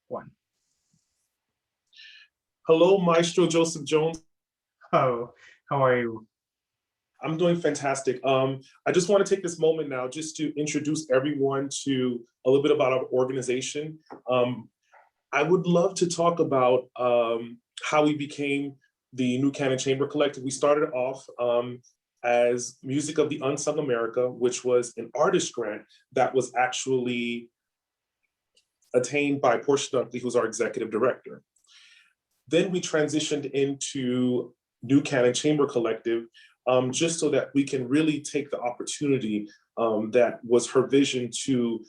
one. Hello, Maestro Joseph Jones. Oh, how are you? I'm doing fantastic. I just want to take this moment now just to introduce everyone to a little bit about our organization. I would love to talk about how we became the New Canon Chamber Collective. We started off as Music of the Unsung America, which was an artist grant that was actually attained by Portia Dunkley, who's our executive director. Then we transitioned into New Canon Chamber Collective, just so that we can really take the opportunity that was her vision to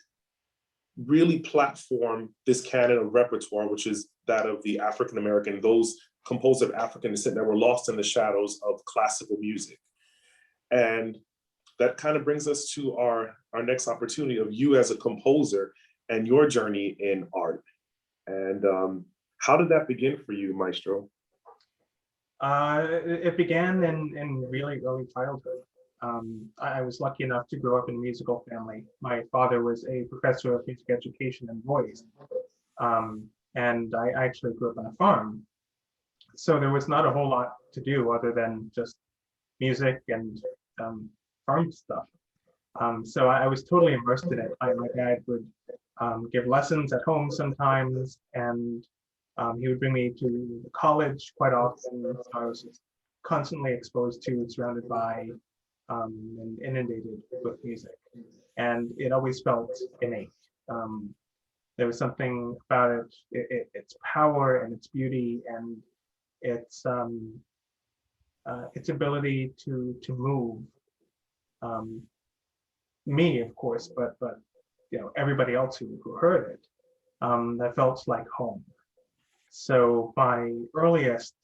really platform this canon of repertoire, which is that of the African American, those composed of African descent that were lost in the shadows of classical music. And that kind of brings us to our next opportunity of you as a composer and your journey in art. And how did that begin for you, Maestro? It began in really early childhood. I was lucky enough to grow up in a musical family. My father was a professor of music education and voice, and I actually grew up on a farm. So there was not a whole lot to do other than just music and farm stuff. So I was totally immersed in it. My dad would give lessons at home sometimes, and he would bring me to college quite often. So I was just constantly exposed to, surrounded by, and inundated with music. And it always felt innate. There was something about its power and its beauty and its ability to move me, of course, but everybody else who heard it. That felt like home. So my earliest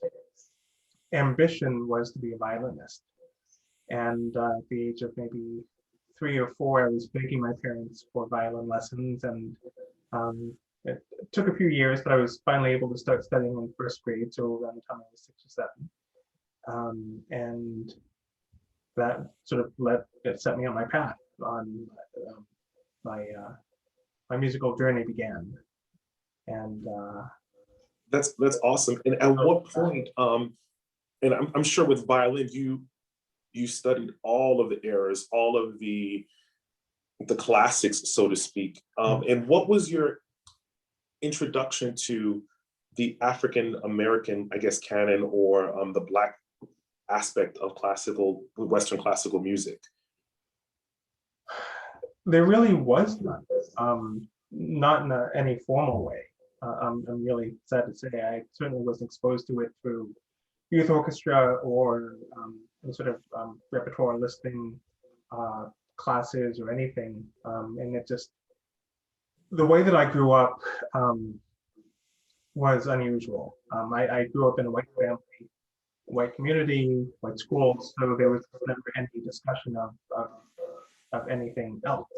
ambition was to be a violinist. And at the age of maybe 3 or 4, I was begging my parents for violin lessons. And it took a few years, but I was finally able to start studying in first grade, so around the time I was 6 or 7. And that sort of set me on my path. On my musical journey began. And that's awesome. And at what point, and I'm sure with violin, you studied all of the eras, all of the classics, so to speak. And what was your introduction to the African American, I guess, canon, or the Black aspect of Western classical music? There really was none, not in any formal way. I'm really sad to say I certainly wasn't exposed to it through youth orchestra or sort of repertoire listing classes or anything. And it just, the way that I grew up was unusual. I grew up in a white family, white community, white schools, so there was never any discussion of anything else.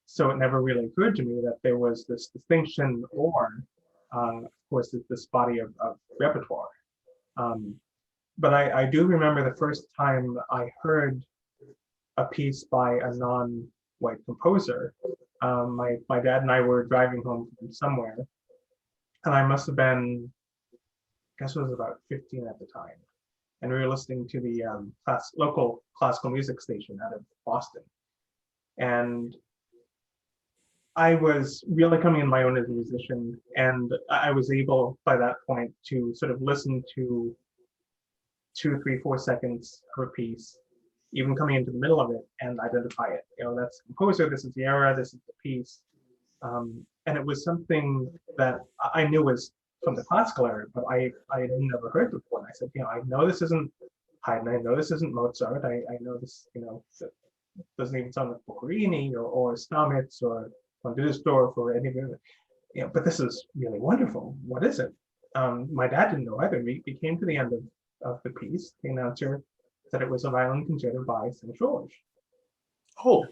So it never really occurred to me that there was this distinction or, of course, this body of repertoire. But I do remember the first time I heard a piece by a non-white composer. My dad and I were driving home from somewhere, and I must have been, I guess it was about 15 at the time. And we were listening to the local classical music station out of Boston. And I was really coming in my own as a musician, and I was able by that point to sort of listen to 2, 3, 4 seconds of a piece, even coming into the middle of it, and identify it. That's the composer, this is the era, this is the piece. And it was something that I knew was from the classical era, but I had never heard before. And I said, I know this isn't Haydn, I know this isn't Mozart, I know this, doesn't even sound like Boccherini or Stamitz or von Dusdorf or anything, but this is really wonderful. What is it? My dad didn't know either. We came to the end of the piece. The announcer said it was a violin concerto by Saint George. Oh.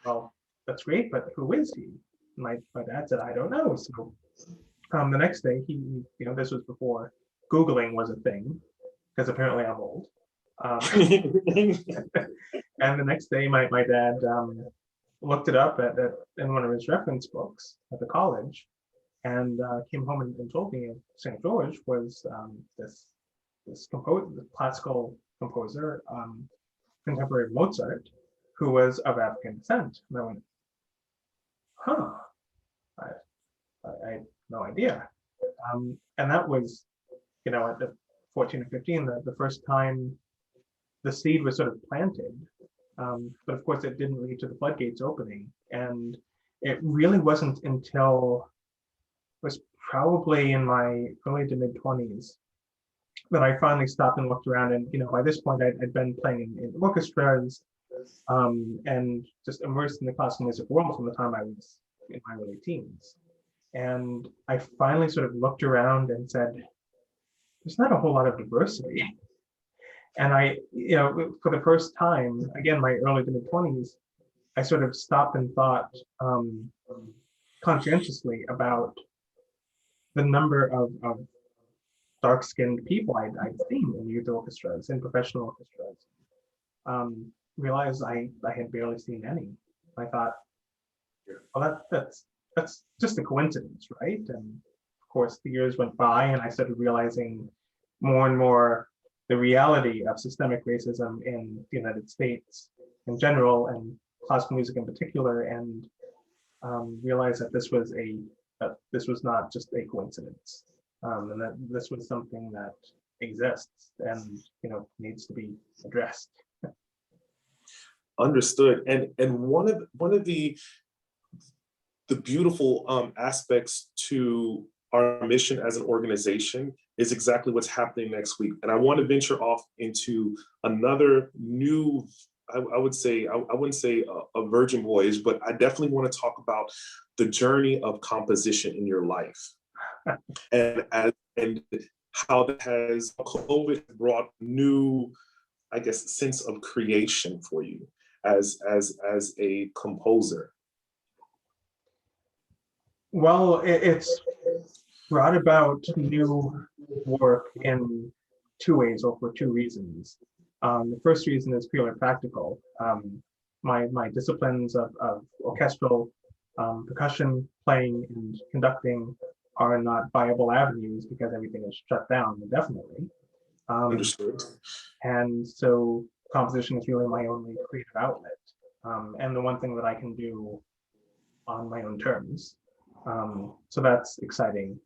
Well, that's great, but who is he? My dad said, I don't know. So the next day, he this was before Googling was a thing, because apparently I'm old. And the next day, my dad looked it up in one of his reference books at the college, and came home and told me St. George was this classical composer, contemporary of Mozart, who was of African descent. And I went, huh, I, I had no idea. And that was, at the 14 or 15, the first time the seed was sort of planted. But of course, it didn't lead to the floodgates opening. And it really wasn't until it was probably in my early to mid 20s that I finally stopped and looked around. And by this point, I'd been playing in orchestras, and just immersed in the classical music world from the time I was in my early teens. And I finally sort of looked around and said, there's not a whole lot of diversity. And for the first time, again, my early to mid 20s, I sort of stopped and thought conscientiously about the number of dark-skinned people I'd seen in youth orchestras, in professional orchestras. Realized I had barely seen any. I thought, well, that's just a coincidence, right? And of course, the years went by, and I started realizing more and more the reality of systemic racism in the United States in general, and classical music in particular, and realized that this was not just a coincidence, and that this was something that exists and needs to be addressed. Understood. And one of the beautiful aspects to our mission as an organization is exactly what's happening next week. And I want to venture off into another new, I would say, I wouldn't say a virgin voyage, but I definitely want to talk about the journey of composition in your life. and how that has, COVID brought new, I guess, sense of creation for you as a composer. Well, it's brought about new work in two ways, or for two reasons. The first reason is purely practical. My disciplines of orchestral, percussion, playing, and conducting are not viable avenues because everything is shut down indefinitely. Understood. And so composition is really my only creative outlet, and the one thing that I can do on my own terms. So that's exciting.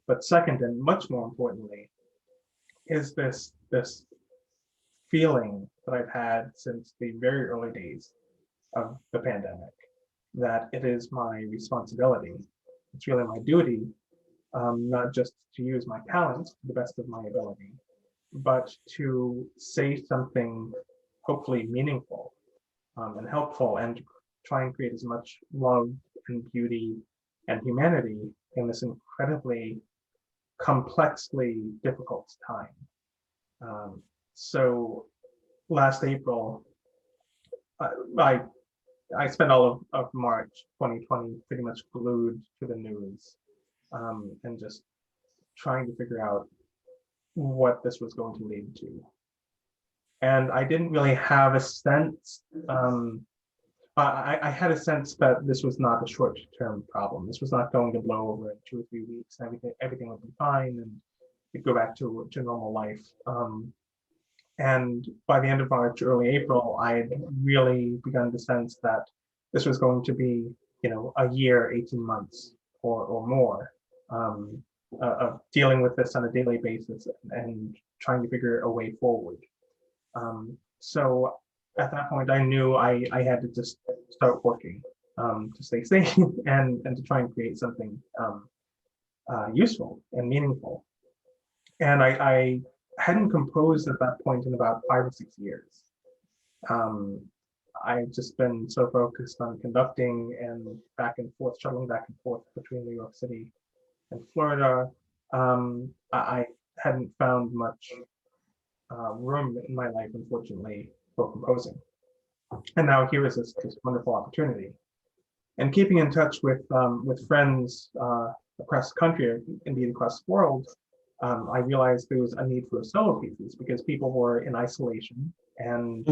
But second, and much more importantly, is this feeling that I've had since the very early days of the pandemic, that it is my responsibility, it's really my duty, not just to use my talents to the best of my ability, but to say something hopefully meaningful, and helpful, and try and create as much love and beauty and humanity in this incredibly complexly difficult time. So last April, I spent all of March 2020 pretty much glued to the news, and just trying to figure out what this was going to lead to. And I didn't really have a sense, I had a sense that this was not a short-term problem. This was not going to blow over in 2 or 3 weeks. Everything would be fine, and we'd go back to normal life. And by the end of March, early April, I had really begun to sense that this was going to be, a year, 18 months or more, of dealing with this on a daily basis and trying to figure a way forward. So at that point, I knew I had to just start working, to stay sane and to try and create something useful and meaningful. And I hadn't composed at that point in about 5 or 6 years. I've just been so focused on conducting and shuttling back and forth between New York City and Florida. I hadn't found much room in my life, unfortunately, for composing. And now here is this wonderful opportunity. And keeping in touch with friends across the country, indeed across the world, I realized there was a need for solo pieces because people were in isolation and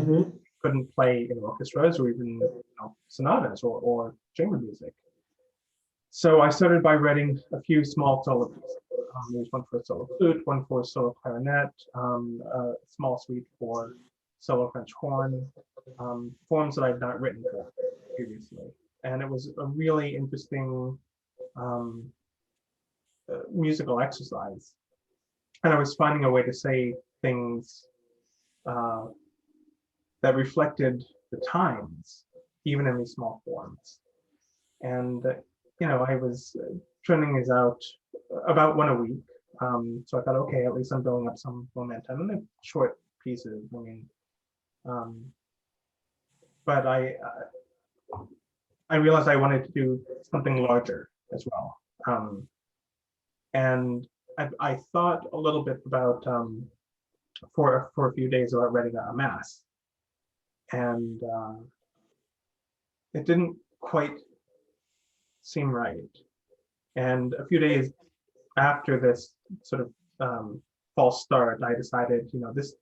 couldn't play in orchestras or even sonatas or chamber music. So I started by writing a few small solo pieces. There's one for solo flute, one for solo clarinet, a small suite for solo French horn, forms that I'd not written for previously. And it was a really interesting um, musical exercise. And I was finding a way to say things uh, that reflected the times, even in these small forms. And I was churning these out about one a week. So I thought, okay, at least I'm building up some momentum, and they're short pieces. I mean, but I realized I wanted to do something larger as well. And I thought a little bit about for a few days about writing a mass, and it didn't quite seem right. And a few days after this sort of false start, I decided, this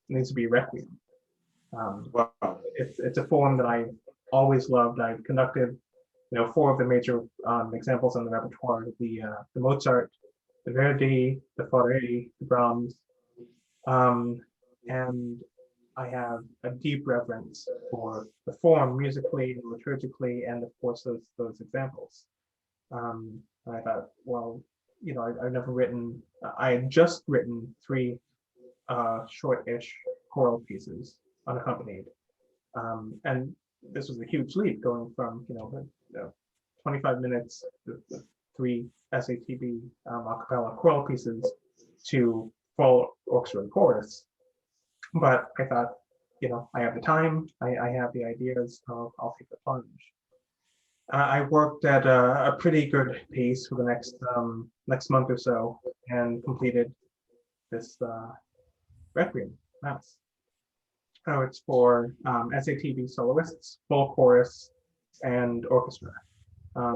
needs to be Requiem. Wow. It's a form that I've always loved. I've conducted, four of the major examples on the repertoire: the Mozart, the Verdi, the Fauré, the Brahms, and I have a deep reverence for the form musically and liturgically, and of course those examples. And I thought, well, I've never written. I had just written three short-ish choral pieces unaccompanied, and this was a huge leap going from 25 minutes, the three SATB a cappella choral pieces to full orchestra and chorus. But I thought, I have the time, I have the ideas, I'll take the plunge. I worked at a pretty good pace for the next month or so, and completed this Requiem mass. Oh, it's for SATB soloists, full chorus, and orchestra.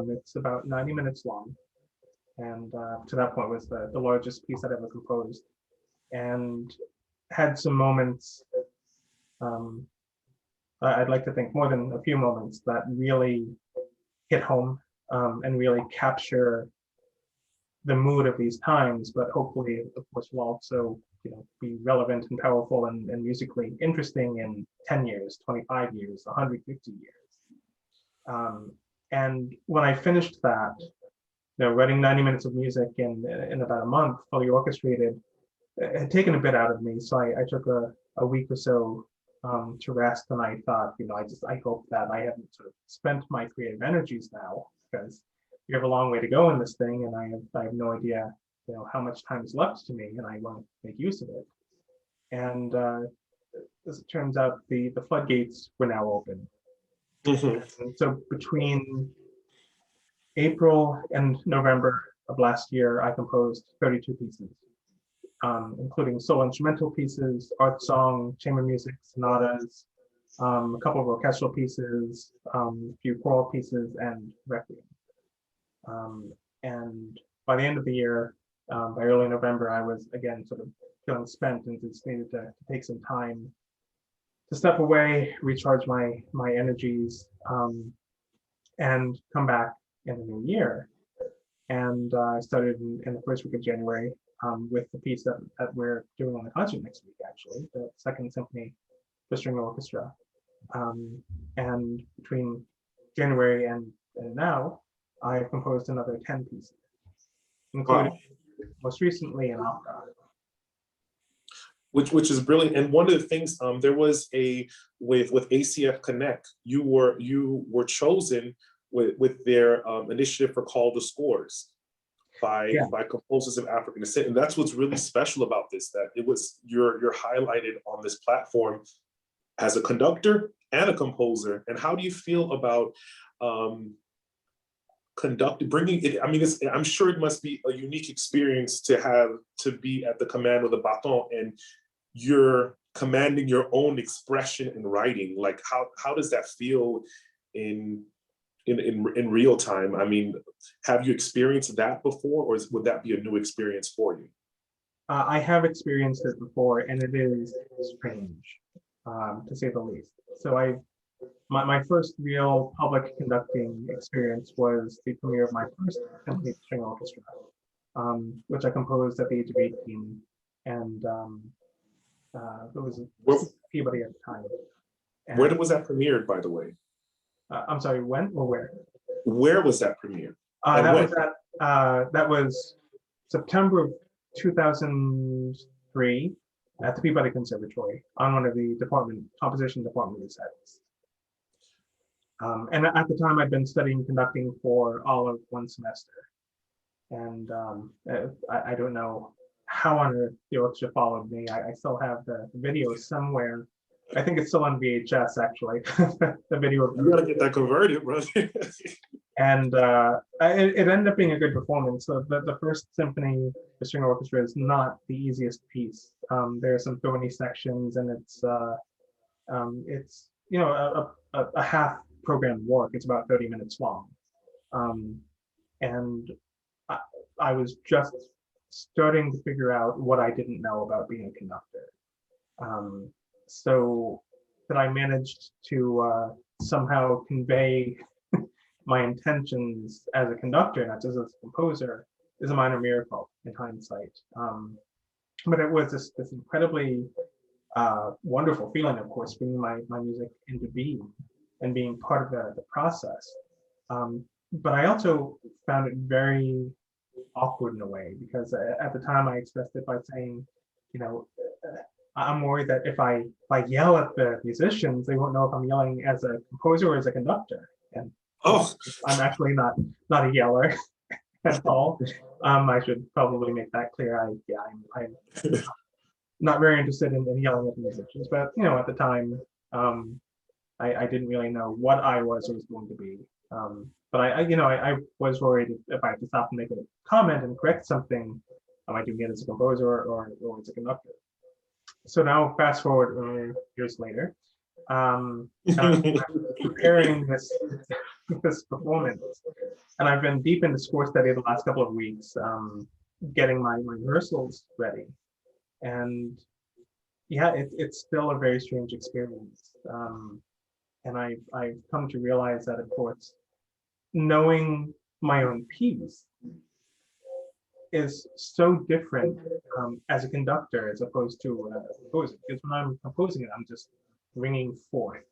It's about 90 minutes long, and to that point was the largest piece I'd ever composed, and had some moments, I'd like to think more than a few moments, that really hit home and really capture the mood of these times, but hopefully, of course, will also be relevant and powerful and musically interesting in 10 years, 25 years, 150 years. And when I finished that, writing 90 minutes of music in about a month, fully orchestrated, it had taken a bit out of me. So I took a week or so to rest, and I thought, I hope that I haven't sort of spent my creative energies now, because we have a long way to go in this thing, and I have no idea, how much time is left to me, and I want to make use of it. And as it turns out, the floodgates were now open. Mm-hmm. And so between April and November of last year, I composed 32 pieces, including solo instrumental pieces, art song, chamber music, sonatas, a couple of orchestral pieces, a few choral pieces, and Requiem. And by the end of the year, by early November, I was again sort of feeling spent and just needed to take some time to step away, recharge my energies, and come back in the new year. And I started in the first week of January with the piece that we're doing on the concert next week, actually, the Second Symphony for String Orchestra. And between January and now, I've composed another 10 pieces, including most recently an opera. Which is brilliant. And one of the things, there was with ACF Connect, you were chosen with their initiative for Call the Scores by composers of African descent, and that's what's really special about this. That you're highlighted on this platform as a conductor and a composer. And how do you feel about bringing it? I mean, I'm sure it must be a unique experience to be at the command of the baton, and you're commanding your own expression in writing. Like, how does that feel in real time? I mean, have you experienced that before, or would that be a new experience for you? I have experienced it before, and it is strange. to say the least. So my first real public conducting experience was the premiere of my first symphony string orchestra, which I composed at the age of 18, and it was Where, Peabody at the time. where And was that premiered, by the way? I'm sorry, when or where? Where was that premiered? And That when? was that was September of 2003 at the Peabody Conservatory on one of the composition department recitals. And at the time, I'd been studying conducting for all of one semester. And I don't know how on earth the orchestra followed me. I still have the video somewhere. I think it's still on VHS, actually, the video of You gotta get that converted, bro. and it ended up being a good performance. So the first symphony for string orchestra is not the easiest piece. There are some thorny sections, and it's you know a half programmed work. It's about 30 minutes long, and I was just starting to figure out what I didn't know about being a conductor. So that I managed to somehow convey my intentions as a conductor, not just as a composer, is a minor miracle in hindsight. But it was this incredibly wonderful feeling, of course, bringing my music into being and being part of the process. But I also found it very awkward in a way, because at the time I expressed it by saying, you know, I'm worried that if I yell at the musicians, they won't know if I'm yelling as a composer or as a conductor. And Oh, I'm actually not a yeller at all. I should probably make that clear. I'm not very interested in yelling at the musicians, but you know, at the time, I didn't really know what I was or was going to be. But I was worried if I had to stop and make a comment and correct something, am I doing it as a composer or as a conductor? So now, fast forward years later, and I'm preparing this performance, and I've been deep into score study the last couple of weeks, getting my rehearsals ready, and yeah, it's still a very strange experience, and I've come to realize that, of course, knowing my own piece is so different as a conductor as opposed to composer. Because when I'm composing it, I'm just bringing forth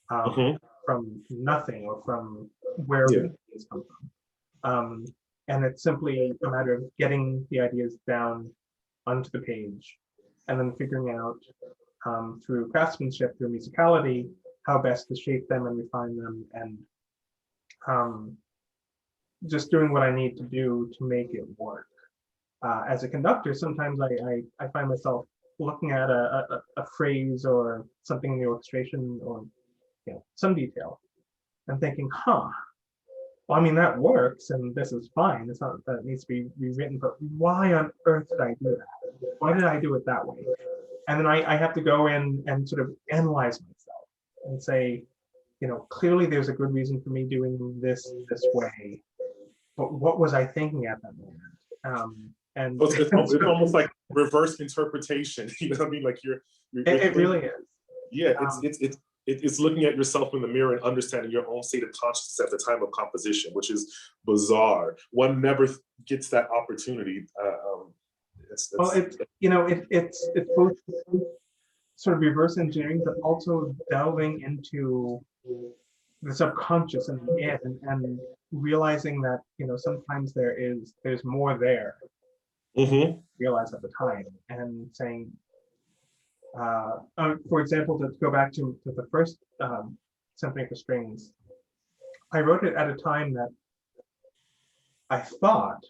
from nothing or from wherever the ideas come from. And it's simply a matter of getting the ideas down onto the page and then figuring out through craftsmanship, through musicality, how best to shape them and refine them, and just doing what I need to do to make it work. As a conductor, sometimes I find myself looking at a phrase or something in the orchestration or some detail and thinking, well, I mean, that works and this is fine. It's not that it needs to be rewritten, but why on earth did I do that? Why did I do it that way? And then I have to go in and sort of analyze myself and say, clearly there's a good reason for me doing this way, but what was I thinking at that moment? And it's almost like reverse interpretation. You know what I mean? Like it really is. Yeah, it's looking at yourself in the mirror and understanding your own state of consciousness at the time of composition, which is bizarre. One never gets that opportunity. It's both sort of reverse engineering, but also delving into the subconscious and realizing that sometimes there's more there. Realize at the time, and saying, for example, to go back to the first symphony for strings, I wrote it at a time that I thought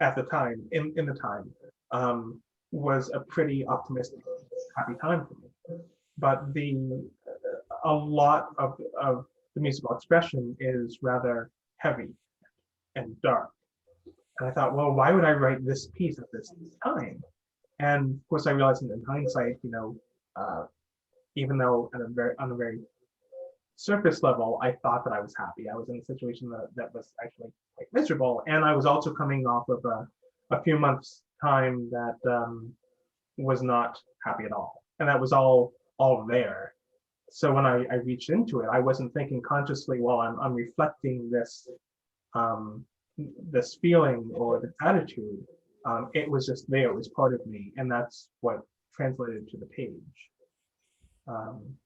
at the time, in the time, was a pretty optimistic, happy time for me. But a lot of the musical expression is rather heavy and dark. And I thought, well, why would I write this piece at this time? And of course, I realized in hindsight, even though on a very surface level, I thought that I was happy. I was in a situation that was actually quite miserable, and I was also coming off of a few months' time that was not happy at all, and that was all all there. So when I reached into it, I wasn't thinking consciously, well, I'm reflecting um, this feeling or this attitude. It was just there, it was part of me. And that's what translated to the page. Um,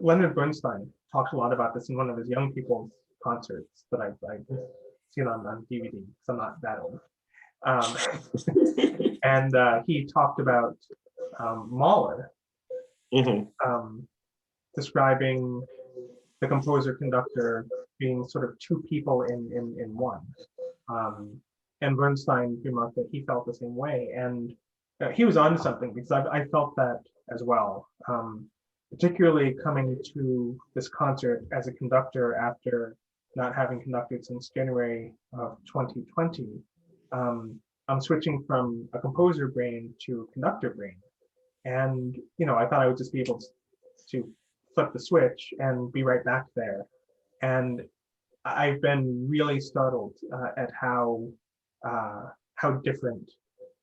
Leonard Bernstein talks a lot about this in one of his young people's concerts that I've seen on DVD, because I'm not that old. And he talked about Mahler, describing the composer conductor being sort of two people in one. And Bernstein remarked that he felt the same way. And he was onto something, because I felt that as well. Particularly coming to this concert as a conductor after not having conducted since January of 2020. I'm switching from a composer brain to a conductor brain. And, I thought I would just be able to flip the switch and be right back there. And I've been really startled at how different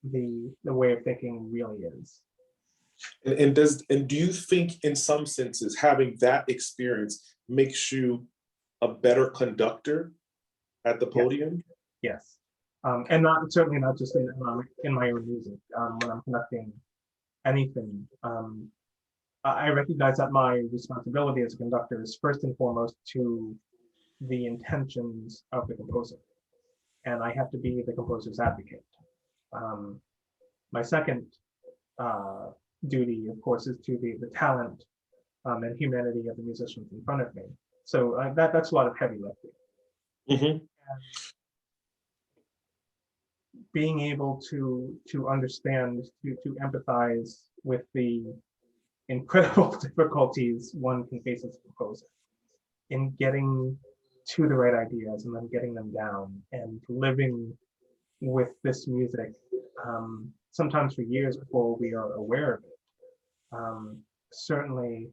the way of thinking really is. And do you think in some senses having that experience makes you a better conductor at the podium? Yes. And certainly not just in my own music. When I'm conducting anything, I recognize that my responsibility as a conductor is first and foremost to the intentions of the composer, and I have to be the composer's advocate. My second duty, of course, is to the talent and humanity of the musicians in front of me. So that's a lot of heavy lifting. Mm-hmm. Being able to understand, to empathize with the incredible difficulties one can face as a composer in getting to the right ideas and then getting them down and living with this music, sometimes for years before we are aware of it, certainly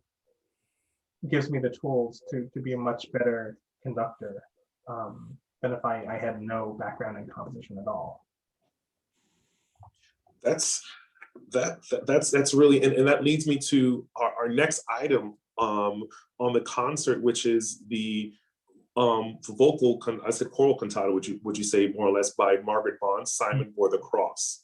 gives me the tools to be a much better conductor than if I had no background in composition at all. That's really, and that leads me to our next item on the concert, which is the vocal, I said choral cantata, would you say more or less, by Margaret Bond, Simon Bore the Cross.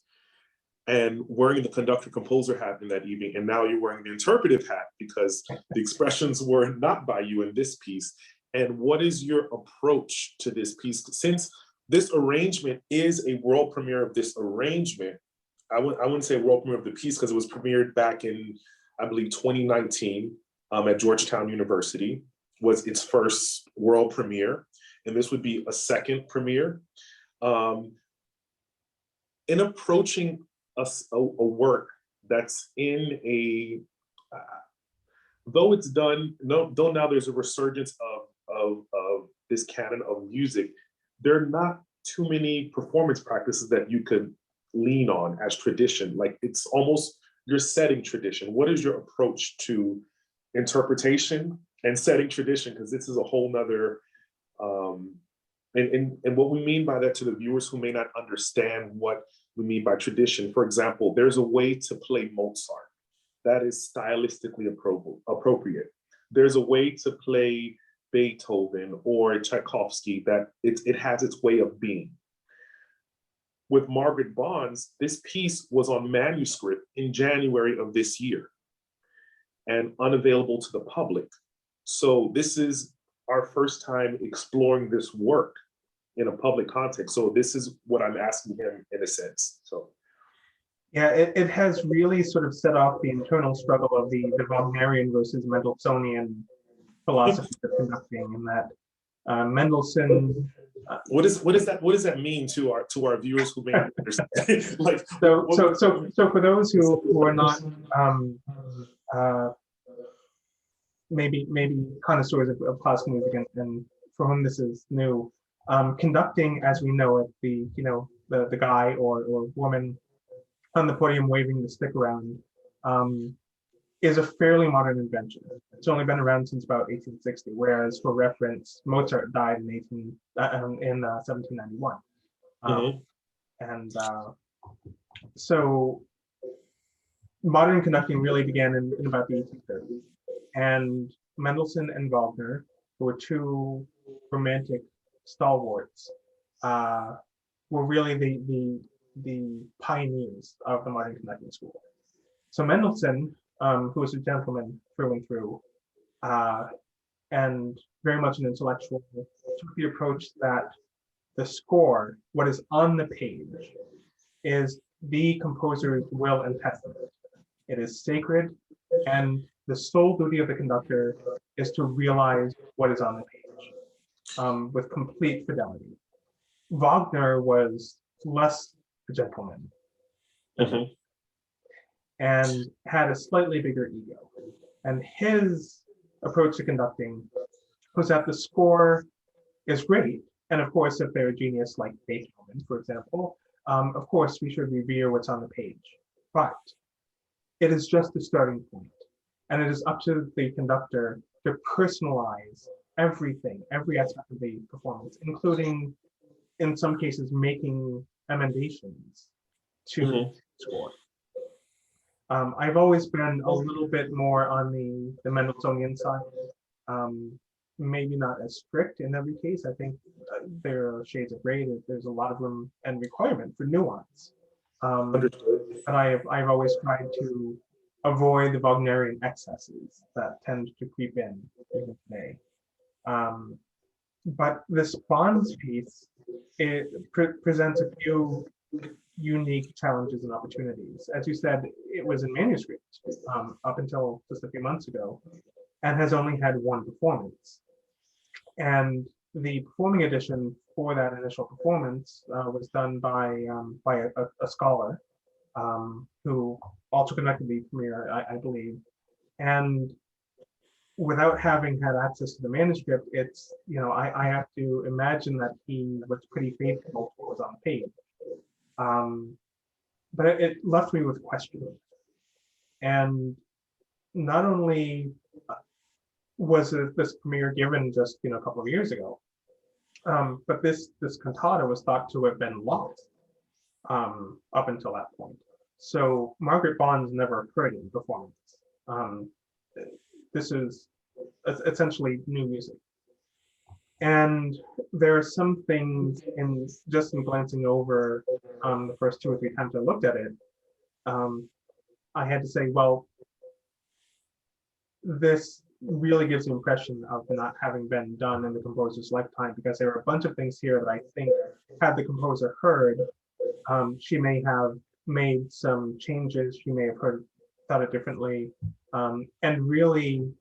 And wearing the conductor composer hat in that evening, and now you're wearing the interpretive hat because the expressions were not by you in this piece. And what is your approach to this piece? Since this arrangement is a world premiere of this arrangement, I wouldn't say world premiere of the piece because it was premiered back in, I believe, 2019 at Georgetown University, was its first world premiere. And this would be a second premiere. In approaching a work that's in a, though it's done, though now there's a resurgence of this canon of music, there are not too many performance practices that you could lean on as tradition. Like, it's almost, you're setting tradition. What is your approach to interpretation and setting tradition? Because this is a whole nother, and what we mean by that, to the viewers who may not understand what we mean by tradition. For example, there's a way to play Mozart that is stylistically appropriate. There's a way to play Beethoven or Tchaikovsky that it has its way of being. With Margaret Bond's, this piece was on manuscript in January of this year and unavailable to the public. So this is our first time exploring this work in a public context. So this is what I'm asking him in a sense. So yeah, it has really sort of set off the internal struggle of the Wagnerian versus Mendelssohnian philosophy of conducting, in that Mendelssohn. What does that mean to our viewers who may not understand? Like, so for those who are not maybe connoisseurs of classical music, and for whom this is new, conducting as we know it, the guy or woman on the podium waving the stick around, is a fairly modern invention. It's only been around since about 1860, whereas, for reference, Mozart died in 1791. And so modern conducting really began in about the 1830s. And Mendelssohn and Wagner, who were two romantic stalwarts, uh, were really the pioneers of the modern conducting school. So Mendelssohn, who was a gentleman through and through, uh, and very much an intellectual, took the approach that the score, what is on the page, is the composer's will and testament. It is sacred, and the sole duty of the conductor is to realize what is on the page with complete fidelity. Wagner was less a gentleman and had a slightly bigger ego. And his approach to conducting was that the score is great. And of course, if they're a genius like Beethoven, for example, of course, we should revere what's on the page. But it is just the starting point. And it is up to the conductor to personalize everything, every aspect of the performance, including, in some cases, making emendations to the score. I've always been a little bit more on the Mendelssohnian side. Maybe not as strict in every case. I think there are shades of gray. There's a lot of room and requirement for nuance. But I've always tried to avoid the Wagnerian excesses that tend to creep in even today. But this Bonds piece, it presents a few unique challenges and opportunities. As you said, it was in manuscript up until just a few months ago, and has only had one performance. And the performing edition for that initial performance was done by a scholar who also conducted the premiere, I believe. And without having had access to the manuscript, it's, I have to imagine that he was pretty faithful to what was on the page. But it left me with questions. And not only was this premiere given just a couple of years ago, but this cantata was thought to have been lost up until that point. So Margaret Bonds never occurred in performance. This is essentially new music. And there are some things in glancing over the first 2 or 3 times I looked at it, I had to say, well, this really gives the impression of not having been done in the composer's lifetime, because there are a bunch of things here that I think, had the composer heard, she may have made some changes, she may have thought it differently, and really,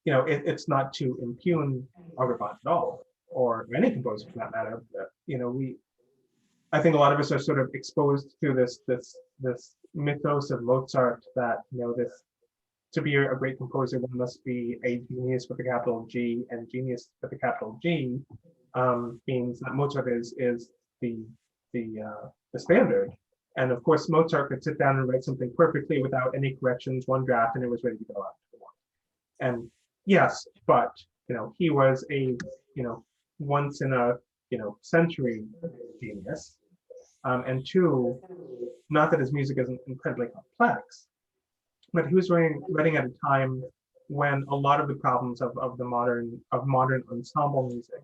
it's not to impugn Margaret Bonds at all, or any composer for that matter. I think a lot of us are sort of exposed to this mythos of Mozart that to be a great composer, one must be a genius with a capital G, and genius with a capital G means that Mozart is the standard. And of course, Mozart could sit down and write something perfectly without any corrections, one draft, and it was ready to go out to the world. And yes, but he was a once in a century genius, and two, not that his music isn't incredibly complex, but he was writing at a time when a lot of the problems of modern ensemble music,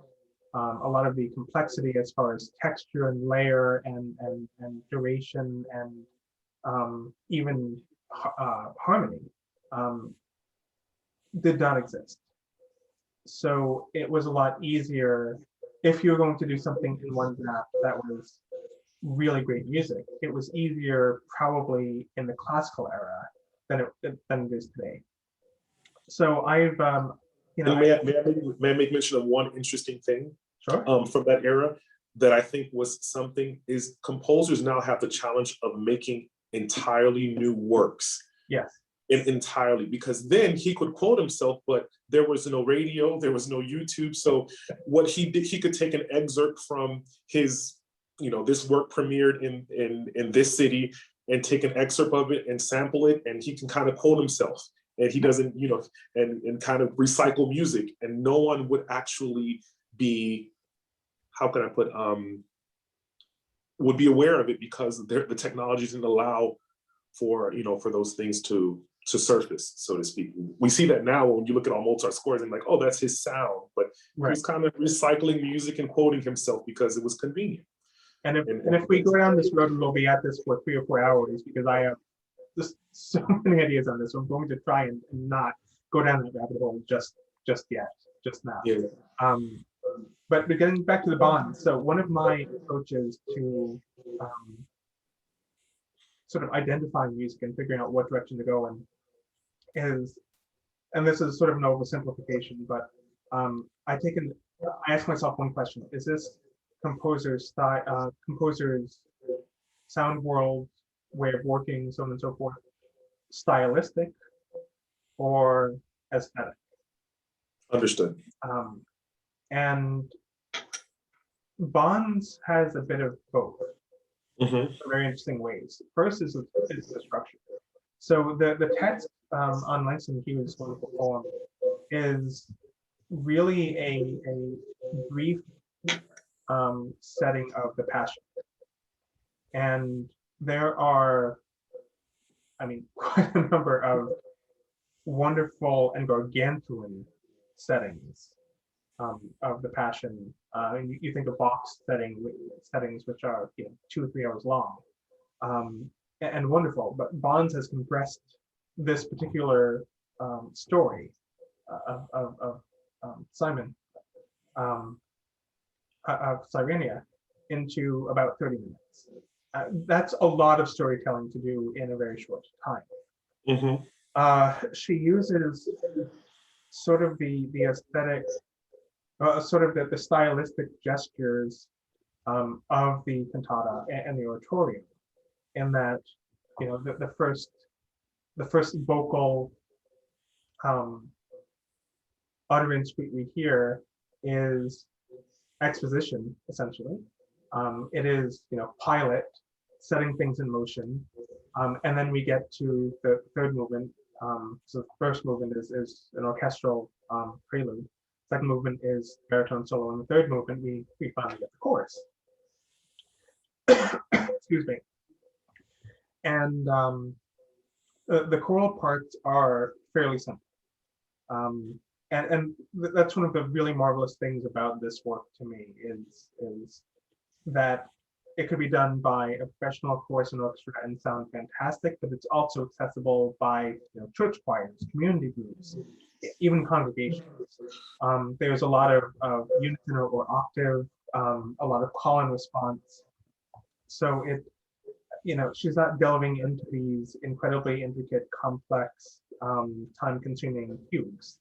a lot of the complexity as far as texture and layer and duration and even harmony did not exist. So it was a lot easier if you were going to do something in one draft that was really great music. It was easier probably in the classical era than it is today. So I've may I make mention of one interesting thing? Sure. From that era that I think was something is composers now have the challenge of making entirely new works. Yes. Entirely, because then he could quote himself, but there was no radio, there was no YouTube. So what he did, he could take an excerpt from his, this work premiered in this city, and take an excerpt of it and sample it, and he can kind of quote himself. And he doesn't, and kind of recycle music, and no one would actually be, how can I put, would be aware of it, because the technology didn't allow for for those things to surface, so to speak. We see that now when you look at all Mozart scores and like, oh, that's his sound, but he Right. was kind of recycling music and quoting himself because it was convenient. And if we go down this road, we'll be at this for 3 or 4 hours because I have just so many ideas on this. So I'm going to try and not go down that rabbit hole just yet, just now. Yeah. But getting back to the bond, so one of my approaches to sort of identifying music and figuring out what direction to go in is, and this is sort of an oversimplification, but I ask myself one question: is this composer's style, composer's sound world, way of working, so on and so forth, stylistic or aesthetic? Understood. And Bonds has a bit of both. In very interesting ways. First is the structure. So the text on Langston Hughes' wonderful poem is really a brief setting of the passion. And there are, I mean, quite a number of wonderful and gargantuan settings of the passion. You think of Bach's settings, which are 2 or 3 hours long, and wonderful. But Bonds has compressed this particular story of Simon of Cyrenia into about 30 minutes. That's a lot of storytelling to do in a very short time. She uses sort of the aesthetic, sort of the stylistic gestures of the cantata and the oratorio, in that the first vocal utterance we hear is exposition, essentially. It is Pilate setting things in motion, and then we get to the third movement. So the first movement is an orchestral prelude. Second movement is baritone solo, and the third movement we finally get the chorus. Excuse me. And the choral parts are fairly simple, and that's one of the really marvelous things about this work to me is that it could be done by a professional chorus and orchestra and sound fantastic, but it's also accessible by church choirs, community groups, even congregations. There's a lot of unison or octave, a lot of call and response. So she's not delving into these incredibly intricate, complex, time-consuming fugues.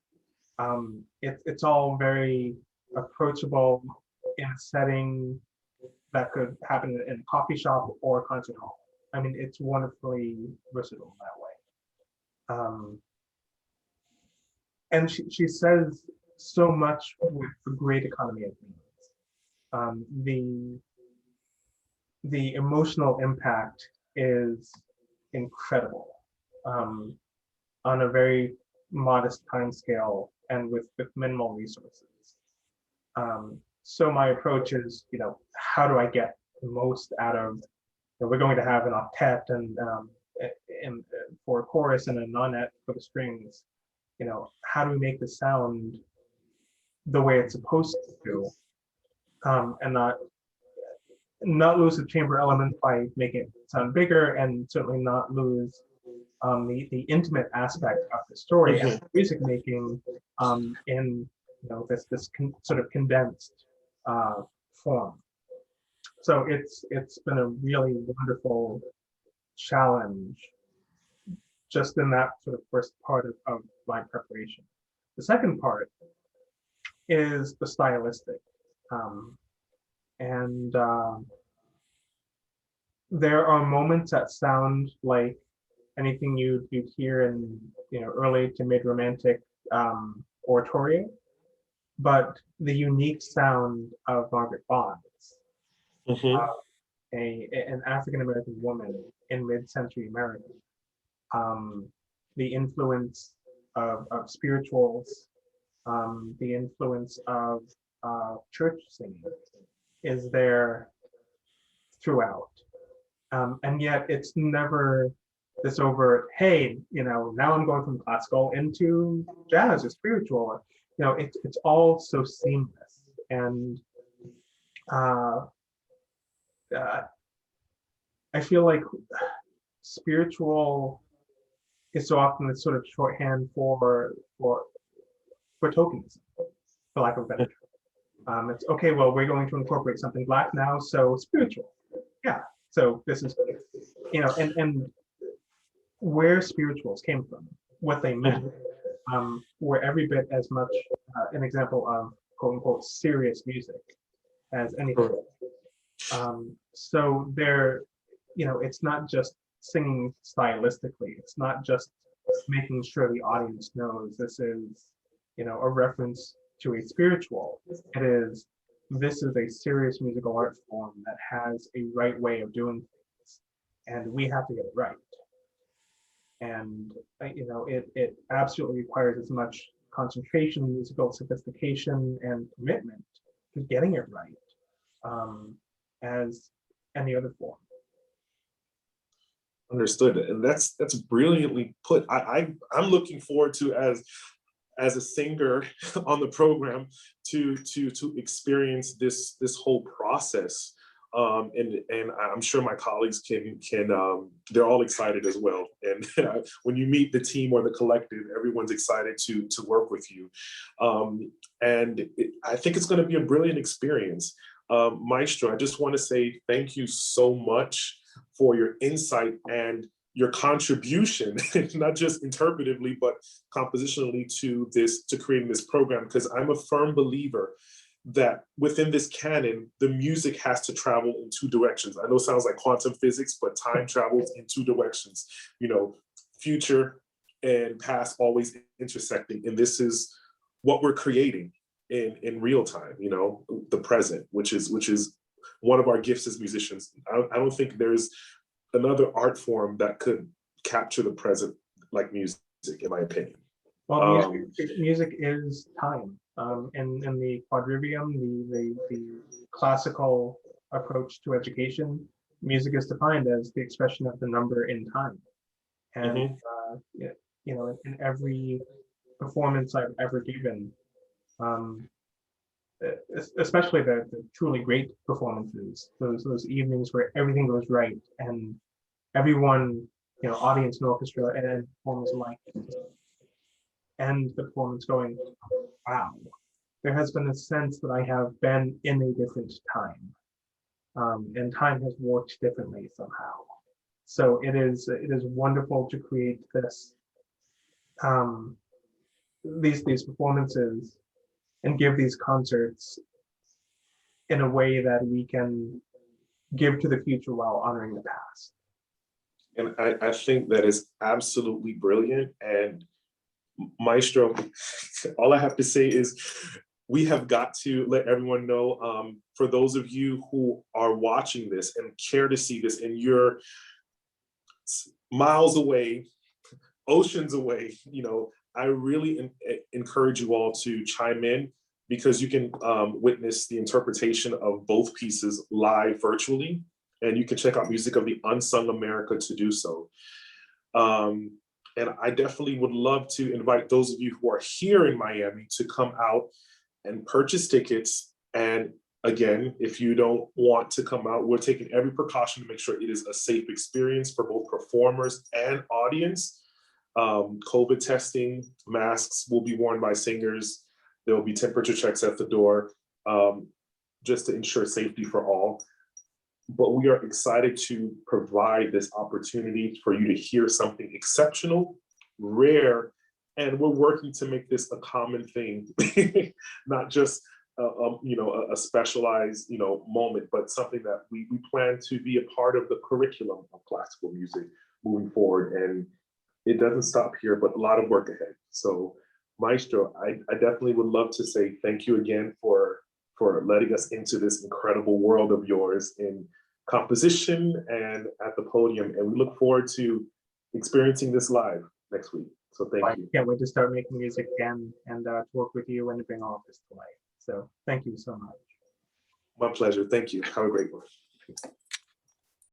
It's all very approachable in a setting that could happen in a coffee shop or a concert hall. I mean, it's wonderfully versatile that way. And she says so much with a great economy of means. The emotional impact is incredible on a very modest time scale and with minimal resources. So my approach is, how do I get the most out of? We're going to have an octet and for a chorus and a nonet for the strings. How do we make the sound the way it's supposed to, and not lose the chamber element by making it sound bigger, and certainly not lose the intimate aspect of the story and music making in this sort of condensed form. So it's been a really wonderful challenge just in that sort of first part of my preparation. The second part is the stylistic. And there are moments that sound like anything you'd hear in early to mid-romantic oratorio, but the unique sound of Margaret Bonds, an African-American woman in mid-century America, the influence of spirituals, the influence of church singing is there throughout, and yet it's never this over, hey, now I'm going from classical into jazz or spiritual. It's all so seamless. And uh, uh, I feel like spiritual is so often this sort of shorthand for tokenism, for lack of a better term. It's okay, well, we're going to incorporate something Black now, so spiritual. Yeah. So this is, and where spirituals came from, what they meant, were every bit as much an example of quote unquote serious music as anything. So it's not just singing stylistically. It's not just making sure the audience knows this is, a reference to a spiritual. This is a serious musical art form that has a right way of doing things, and we have to get it right. And it absolutely requires as much concentration, musical sophistication, and commitment to getting it right as any other form. Understood, and that's brilliantly put. I'm looking forward to, as a singer on the program, to experience this whole process, and I'm sure my colleagues can they're all excited as well. And when you meet the team or the collective, everyone's excited to work with you, and I think it's going to be a brilliant experience. Maestro, I just want to say thank you so much for your insight and your contribution, not just interpretively, but compositionally to creating this program, because I'm a firm believer that within this canon, the music has to travel in two directions. I know it sounds like quantum physics, but time travels in two directions, future and past always intersecting. And this is what we're creating in real time, the present, which is one of our gifts as musicians. I don't think there's another art form that could capture the present like music, in my opinion. Well, music is time. In the quadrivium, the classical approach to education, music is defined as the expression of the number in time. And in every performance I've ever given, especially the truly great performances, those evenings where everything goes right and everyone, audience and orchestra and performers alike, and the performance going, wow, there has been a sense that I have been in a different time, and time has worked differently somehow. So it is wonderful to create this, these performances and give these concerts in a way that we can give to the future while honoring the past. And I think that is absolutely brilliant. And Maestro, all I have to say is we have got to let everyone know, for those of you who are watching this and care to see this, and you're miles away, oceans away, I really encourage you all to chime in, because you can witness the interpretation of both pieces live virtually, and you can check out Music of the Unsung America to do so. And I definitely would love to invite those of you who are here in Miami to come out and purchase tickets. And again, if you don't want to come out, we're taking every precaution to make sure it is a safe experience for both performers and audience. COVID testing, masks will be worn by singers. There will be temperature checks at the door, just to ensure safety for all. But we are excited to provide this opportunity for you to hear something exceptional, rare, and we're working to make this a common thing, not just a specialized moment, but something that we plan to be a part of the curriculum of classical music moving forward. And it doesn't stop here, but a lot of work ahead. So Maestro, I definitely would love to say thank you again for letting us into this incredible world of yours in composition and at the podium. And we look forward to experiencing this live next week. So thank you. I can't wait to start making music again and to work with you and to bring all of this to life. So thank you so much. My pleasure. Thank you. Have a great one.